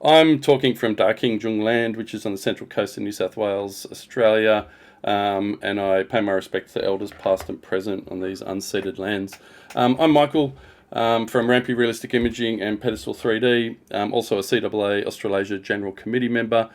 I'm talking from Darling land, which is on the central coast of New South Wales, Australia, and I pay my respects to elders past and present on these unceded lands. I'm Michael from Rampe Realistic Imaging and Pedestal 3D, also a CAAA Australasia General Committee member.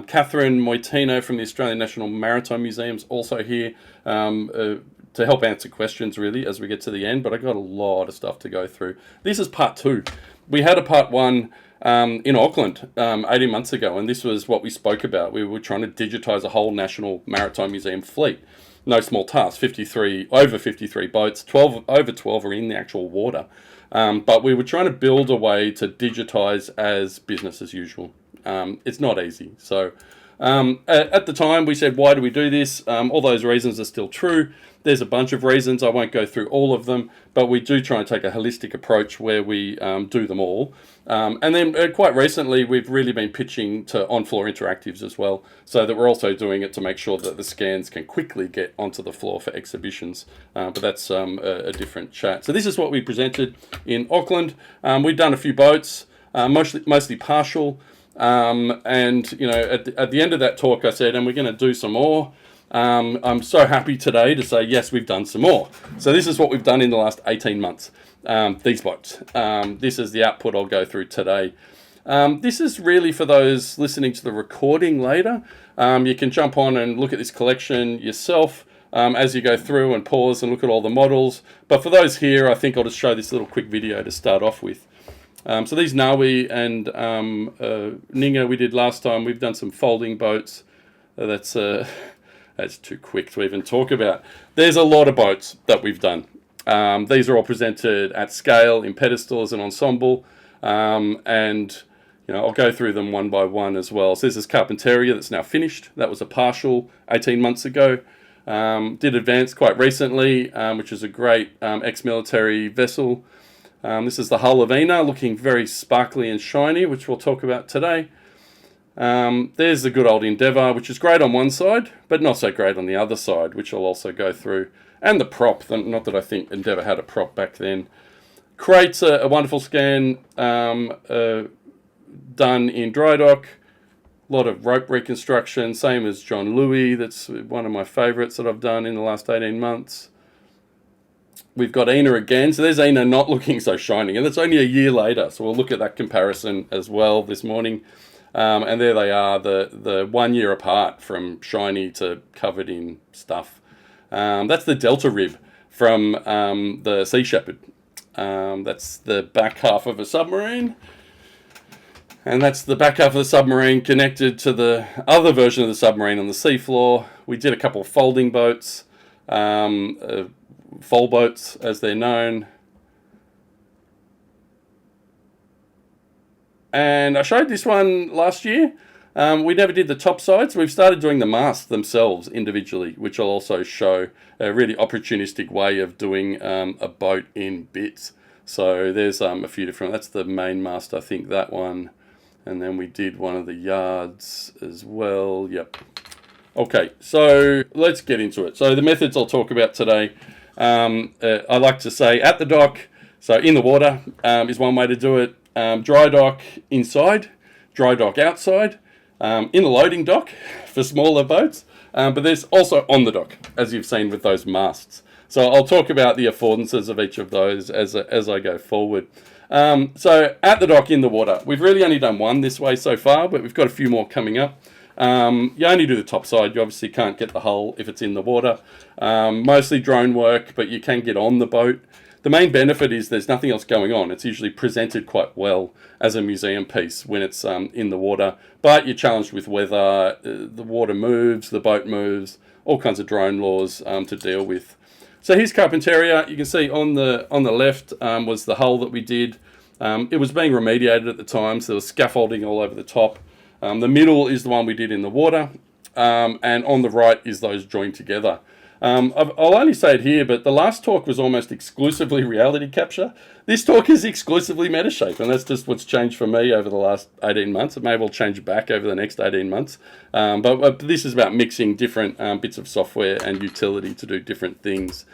Katherine Moitino from the Australian National Maritime Museum is also here to help answer questions, really, as we get to the end, but I got a lot of stuff to go through. This is part 2. We had a part 1 in Auckland 18 months ago, and this was what we spoke about. We were trying to digitise a whole National Maritime Museum fleet. No small task, over 53 boats, over 12 are in the actual water. But we were trying to build a way to digitise as business as usual. It's not easy. So at the time we said, why do we do this? All those reasons are still true. There's a bunch of reasons. I won't go through all of them, but we do try and take a holistic approach where we do them all. And then quite recently, we've really been pitching to on-floor interactives as well, so that we're also doing it to make sure that the scans can quickly get onto the floor for exhibitions. But that's a different chat. So this is what we presented in Auckland. We've done a few boats, mostly partial. And, you know, at the end of that talk, I said, and we're going to do some more. I'm so happy today to say, yes, we've done some more. So this is what we've done in the last 18 months, these boats. This is the output I'll go through today. This is really for those listening to the recording later. You can jump on and look at this collection yourself as you go through and pause and look at all the models. But for those here, I think I'll just show this little quick video to start off with. So these Naui and Ninga we did last time. We've done some folding boats. That's too quick to even talk about. There's a lot of boats that we've done. These are all presented at scale in pedestal as an ensemble. And you know, I'll go through them one by one as well. So this is Carpinteria that's now finished. That was a partial 18 months ago. Did Advance quite recently, which is a great ex-military vessel. This is the hull of Ina, looking very sparkly and shiny, which we'll talk about today. There's the good old Endeavour, which is great on one side, but not so great on the other side, which I'll also go through. And the prop, not that I think Endeavour had a prop back then. Crate's a wonderful scan done in dry dock. A lot of rope reconstruction, same as John Louis. That's one of my favourites that I've done in the last 18 months. We've got Ina again. So there's Ina not looking so shiny, and that's only a year later. So we'll look at that comparison as well this morning. And there they are, the 1 year apart from shiny to covered in stuff. That's the Delta rib from the Sea Shepherd. That's the back half of a submarine. And that's the back half of the submarine connected to the other version of the submarine on the seafloor. We did a couple of folding boats, fold boats as they're known. And I showed this one last year. We never did the top sides. We've started doing the masts themselves individually, which I'll also show. A really opportunistic way of doing a boat in bits. So there's a few different, that's the main mast, I think, that one. And then we did one of the yards as well. Yep. Okay, so let's get into it. So the methods I'll talk about today. I like to say at the dock, so in the water is one way to do it. Dry dock inside, dry dock outside, in the loading dock for smaller boats, but there's also on the dock, as you've seen with those masts. So I'll talk about the affordances of each of those as I go forward. So at the dock in the water, we've really only done one this way so far, but we've got a few more coming up. You only do the top side. You obviously can't get the hull if it's in the water. Mostly drone work, but you can get on the boat. The main benefit is there's nothing else going on. It's usually presented quite well as a museum piece when it's in the water, but you're challenged with weather, the water moves, the boat moves, all kinds of drone laws to deal with. So here's Carpinteria. You can see on the left was the hull that we did. It was being remediated at the time, so there was scaffolding all over the top. The middle is the one we did in the water, and on the right is those joined together. I'll only say it here, but the last talk was almost exclusively reality capture. This talk is exclusively Metashape, and that's just what's changed for me over the last 18 months. It may well change back over the next 18 months. But this is about mixing different bits of software and utility to do different things.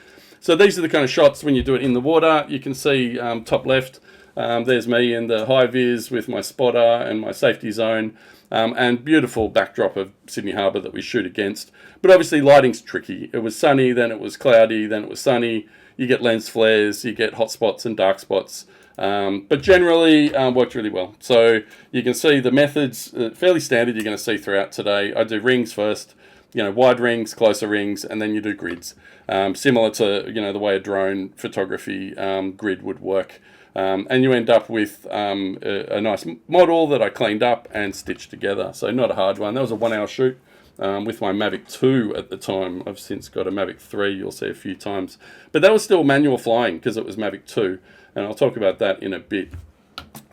So these are the kind of shots when you do it in the water. You can see top left, There's me in the high vis with my spotter and my safety zone, and beautiful backdrop of Sydney Harbour that we shoot against. But obviously lighting's tricky. It was sunny, then it was cloudy, then it was sunny. You get lens flares, you get hot spots and dark spots. But generally worked really well. So you can see the methods, fairly standard, you're going to see throughout today. I do rings first, wide rings, closer rings, and then you do grids. Similar to, the way a drone photography grid would work. And you end up with a nice model that I cleaned up and stitched together. So not a hard one. That was a 1 hour shoot with my Mavic 2 at the time. I've since got a Mavic 3, you'll see a few times. But that was still manual flying because it was Mavic 2. And I'll talk about that in a bit.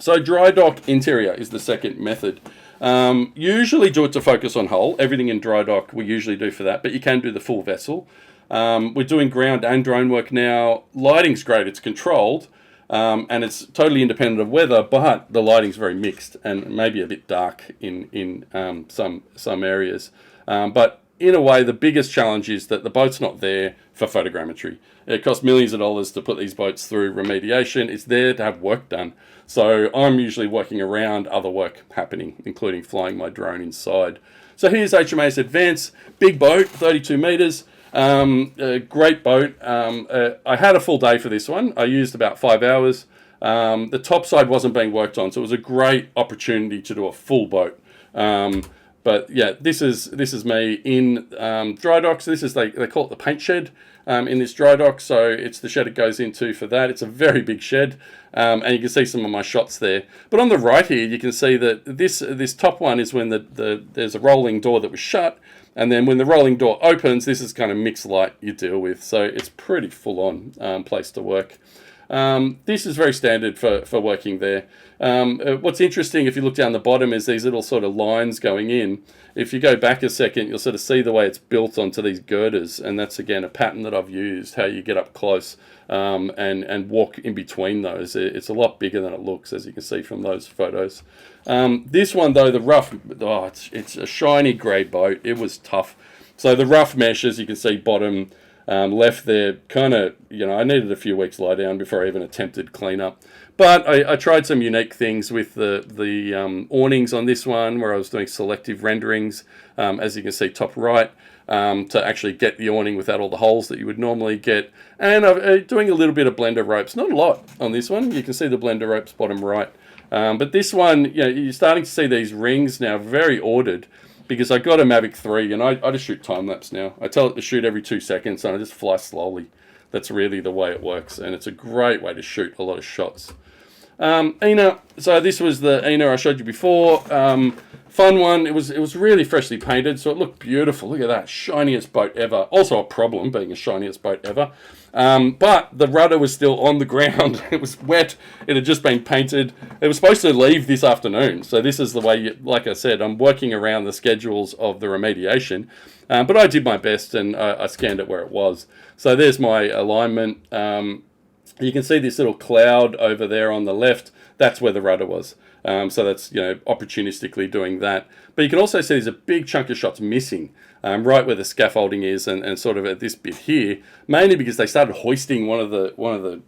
So dry dock interior is the second method. Usually do it to focus on hull. Everything in dry dock we usually do for that, but you can do the full vessel. We're doing ground and drone work now. Lighting's great, it's controlled, and it's totally independent of weather, but the lighting's very mixed and maybe a bit dark in some areas. But in a way, the biggest challenge is that the boat's not there for photogrammetry. It costs millions of dollars to put these boats through remediation. It's there to have work done. So I'm usually working around other work happening, including flying my drone inside. So here's HMAS Advance, big boat, 32 metres, a great boat. I had a full day for this one. I used about 5 hours. The top side wasn't being worked on, so it was a great opportunity to do a full boat. But yeah, this is me in dry docks. This is they call it the paint shed in this dry dock. So it's the shed it goes into for that. It's a very big shed, and you can see some of my shots there. But on the right here, you can see that this top one is when there's a rolling door that was shut, and then when the rolling door opens, this is kind of mixed light you deal with. So it's pretty full on place to work. This is very standard for working there. What's interesting, if you look down the bottom, is these little sort of lines going in. If you go back a second, you'll sort of see the way it's built onto these girders, and that's again a pattern that I've used, how you get up close and walk in between those. It's a lot bigger than it looks, as you can see from those photos. This one though, the rough, it's a shiny grey boat. It was tough. So the rough mesh, as you can see, bottom left there, kind of, I needed a few weeks lie down before I even attempted cleanup. But I tried some unique things with the awnings on this one, where I was doing selective renderings, as you can see top right, to actually get the awning without all the holes that you would normally get. And I'm doing a little bit of blender ropes, not a lot on this one. You can see the blender ropes bottom right. But this one, you're starting to see these rings now very ordered, because I got a Mavic 3 and I just shoot time-lapse now. I tell it to shoot every 2 seconds and I just fly slowly. That's really the way it works, and it's a great way to shoot a lot of shots. Ina, so this was the Ina I showed you before. Fun one. It was really freshly painted, so it looked beautiful. Look at that, shiniest boat ever. Also a problem being a shiniest boat ever. But the rudder was still on the ground. It was wet. It had just been painted. It was supposed to leave this afternoon. So this is the way, like I said, I'm working around the schedules of the remediation. But I did my best, and I scanned it where it was. So there's my alignment. You can see this little cloud over there on the left. That's where the rudder was. So that's, opportunistically doing that. But you can also see there's a big chunk of shots missing, right where the scaffolding is, and sort of at this bit here, mainly because they started hoisting one of the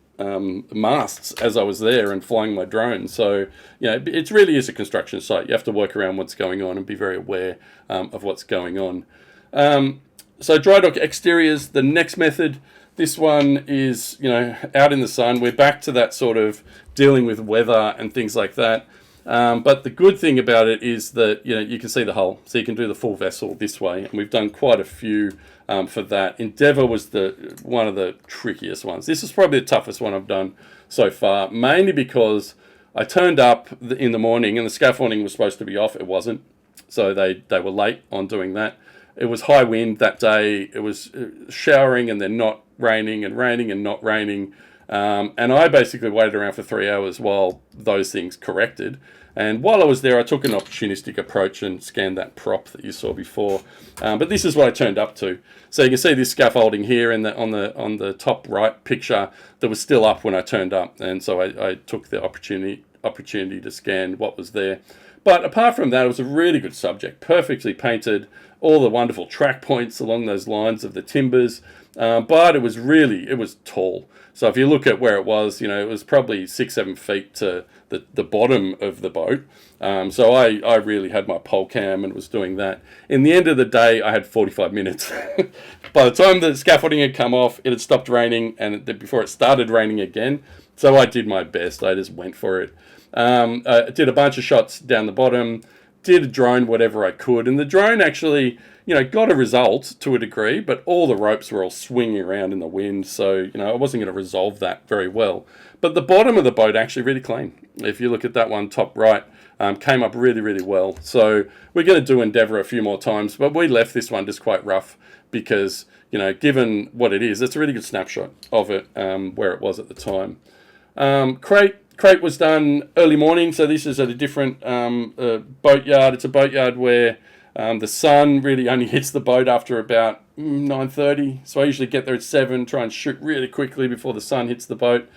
masts as I was there and flying my drone. So, it really is a construction site. You have to work around what's going on and be very aware of what's going on. So dry dock exteriors, the next method. This one is, out in the sun. We're back to that sort of dealing with weather and things like that. But the good thing about it is that, you can see the hull. So you can do the full vessel this way. And we've done quite a few for that. Endeavour was one of the trickiest ones. This is probably the toughest one I've done so far, mainly because I turned up in the morning and the scaffolding was supposed to be off. It wasn't. So they were late on doing that. It was high wind that day. It was showering and then not raining and raining and not raining. And I basically waited around for 3 hours while those things corrected. And while I was there, I took an opportunistic approach and scanned that prop that you saw before. But this is what I turned up to. So you can see this scaffolding here on the top right picture that was still up when I turned up. And so I took the opportunity to scan what was there. But apart from that, it was a really good subject, perfectly painted, all the wonderful track points along those lines of the timbers. But it was tall. So if you look at where it was, it was probably 6-7 feet to the bottom of the boat. So I really had my pole cam and was doing that. In the end of the day, I had 45 minutes. By the time the scaffolding had come off, it had stopped raining, and before it started raining again. So I did my best. I just went for it. I did a bunch of shots down the bottom, did a drone whatever I could, and the drone actually, got a result to a degree, but all the ropes were all swinging around in the wind, so, I wasn't going to resolve that very well. But the bottom of the boat actually really clean. If you look at that one top right, came up really, really well. So we're going to do Endeavour a few more times, but we left this one just quite rough because, given what it is, it's a really good snapshot of it, where it was at the time. Crate was done early morning, so this is at a different boatyard. It's a boatyard where the sun really only hits the boat after about 9:30. So I usually get there at 7, try and shoot really quickly before the sun hits the boat.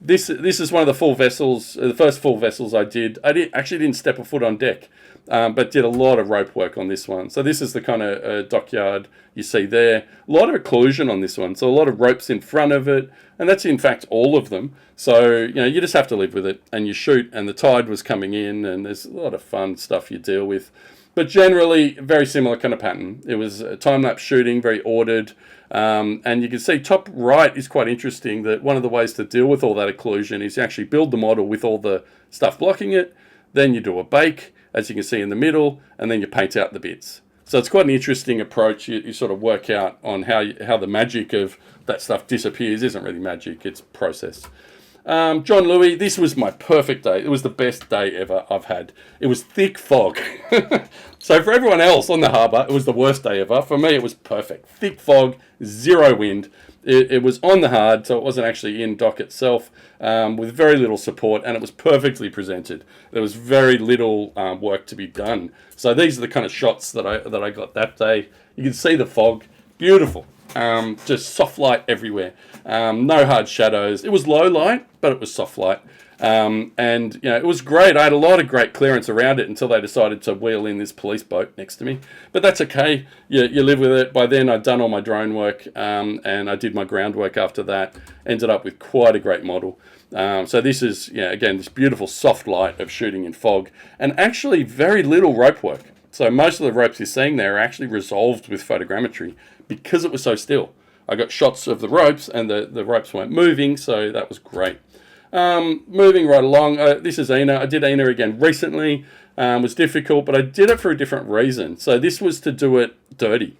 This is one of the full vessels, the first full vessels I did. Actually didn't step a foot on deck, but did a lot of rope work on this one. So this is the kind of dockyard you see there. A lot of occlusion on this one, so a lot of ropes in front of it, and that's in fact all of them. So, you just have to live with it, and you shoot, and the tide was coming in, and there's a lot of fun stuff you deal with. But generally, very similar kind of pattern. It was time-lapse shooting, very ordered. And you can see top right is quite interesting, that one of the ways to deal with all that occlusion is you actually build the model with all the stuff blocking it. Then you do a bake, as you can see in the middle, and then you paint out the bits. So it's quite an interesting approach. You sort of work out on how the magic of that stuff disappears. It isn't really magic, it's process. John Louis, this was my perfect day. It was the best day ever I've had. It was thick fog. So for everyone else on the harbour, it was the worst day ever. For me, it was perfect. Thick fog, zero wind. It was on the hard, so it wasn't actually in dock itself, with very little support, and it was perfectly presented. There was very little work to be done. So these are the kind of shots that I got that day. You can see the fog, beautiful. Just soft light everywhere. No hard shadows. It was low light, but it was soft light. And it was great. I had a lot of great clearance around it until they decided to wheel in this police boat next to me. But that's okay. You live with it. By then, I'd done all my drone work, and I did my groundwork after that. Ended up with quite a great model. So this is, again, this beautiful soft light of shooting in fog, and actually very little rope work. So most of the ropes you're seeing there are actually resolved with photogrammetry because it was so still. I got shots of the ropes, and the ropes weren't moving, so that was great. Moving right along, this is Ina. I did Ina again recently. Was difficult, but I did it for a different reason. So this was to do it dirty.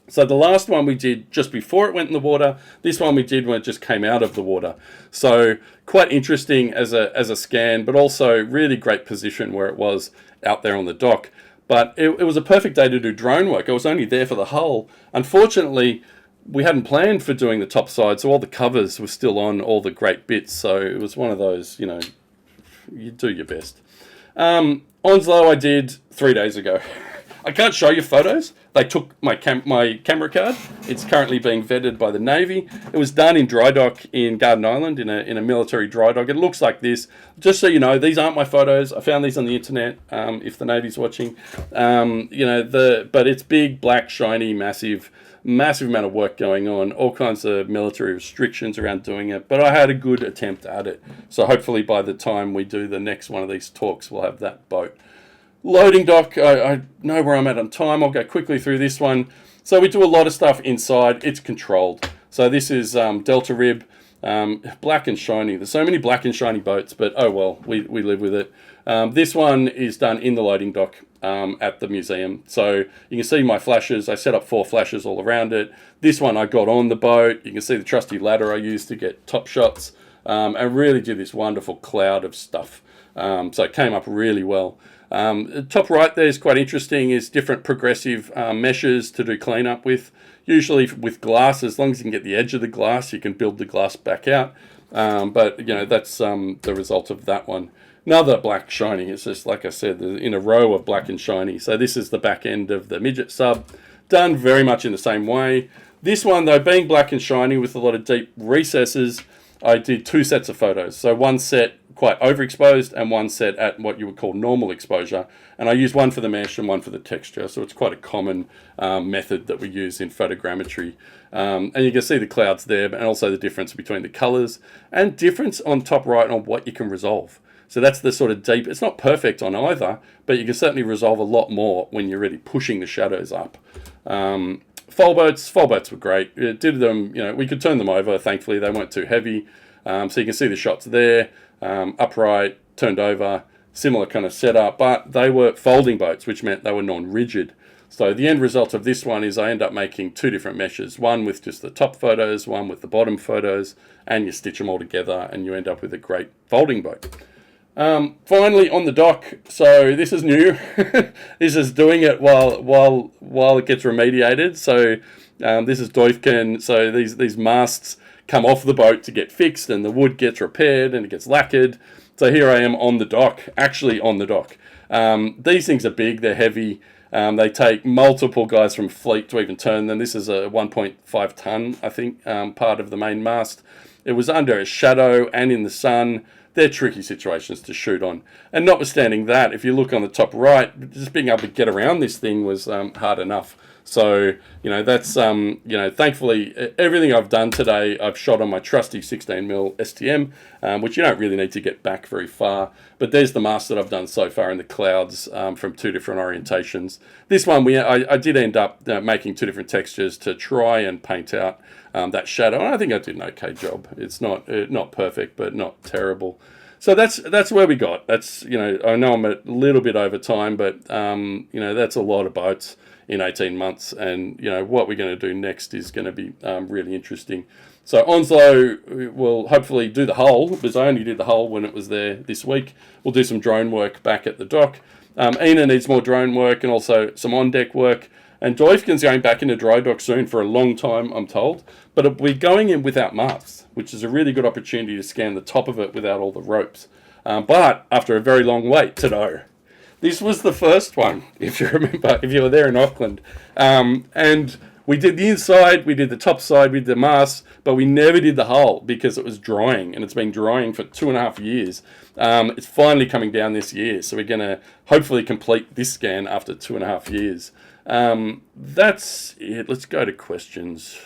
So the last one we did just before it went in the water. This one we did when it just came out of the water. So quite interesting as a scan, but also really great position where it was out there on the dock. But it was a perfect day to do drone work. I was only there for the hull. Unfortunately, we hadn't planned for doing the top side, so all the covers were still on all the great bits. So it was one of those, you do your best. Onslow I did 3 days ago. I can't show you photos. They took my camera card. It's currently being vetted by the Navy. It was done in dry dock in Garden Island, in a military dry dock. It looks like this. Just so you know, these aren't my photos. I found these on the internet, if the Navy's watching. But it's big, black, shiny, massive amount of work going on, all kinds of military restrictions around doing it, but I had a good attempt at it. So hopefully by the time we do the next one of these talks, we'll have that boat. Loading dock, I know where I'm at on time. I'll go quickly through this one. So we do a lot of stuff inside. It's controlled. So this is Delta Rib, black and shiny. There's so many black and shiny boats, but oh well, we live with it. This one is done in the loading dock at the museum. So you can see my flashes. I set up 4 flashes all around it. This one I got on the boat. You can see the trusty ladder I used to get top shots. And really did this wonderful cloud of stuff. So it came up really well. Top right there is quite interesting, is different progressive meshes to do cleanup with. Usually with glass, as long as you can get the edge of the glass, you can build the glass back out. But that's the result of that one. Another black shiny. It's just, like I said, in a row of black and shiny. So this is the back end of the midget sub, done very much in the same way. This one, though, being black and shiny with a lot of deep recesses, I did 2 sets of photos. So one set quite overexposed and one set at what you would call normal exposure. And I used one for the mesh and one for the texture. So it's quite a common method that we use in photogrammetry. And you can see the clouds there, and also the difference between the colors and difference on top right on what you can resolve. So that's the sort of deep, it's not perfect on either, but you can certainly resolve a lot more when you're really pushing the shadows up. Fold boats were great. It did them, we could turn them over, thankfully they weren't too heavy. So you can see the shots there, upright, turned over, similar kind of setup, but they were folding boats, which meant they were non-rigid. So the end result of this one is I end up making 2 different meshes, one with just the top photos, one with the bottom photos, and you stitch them all together and you end up with a great folding boat. Finally on the dock, so this is new. This is doing it while it gets remediated. So this is Doifken. So these masts come off the boat to get fixed, and the wood gets repaired and it gets lacquered. So here I am on the dock, actually on the dock. These things are big, they're heavy. They take multiple guys from fleet to even turn them. This is a 1.5 ton, I think, part of the main mast. It was under a shadow and in the sun. They're tricky situations to shoot on. And notwithstanding that, if you look on the top right, just being able to get around this thing was hard enough. So, that's, thankfully, everything I've done today, I've shot on my trusty 16mm STM, which you don't really need to get back very far. But there's the mast that I've done so far in the clouds from 2 different orientations. This one, I did end up making 2 different textures to try and paint out that shadow. And I think I did an okay job. It's not perfect, but not terrible. So that's where we got. That's, I know I'm a little bit over time, but, that's a lot of boats in 18 months. And, what we're going to do next is going to be really interesting. So Onslow will hopefully do the hull, because I only did the hull when it was there this week. We'll do some drone work back at the dock. Ina needs more drone work and also some on-deck work. And Doifken's going back into dry dock soon for a long time, I'm told. But we're going in without masts, which is a really good opportunity to scan the top of it without all the ropes. But after a very long wait to know. This was the first one, if you remember, if you were there in Auckland. And we did the inside, we did the top side, we did the masts, but we never did the hull because it was drying, and it's been drying for 2.5 years. It's finally coming down this year, so we're going to hopefully complete this scan after 2.5 years. That's it. Let's go to questions.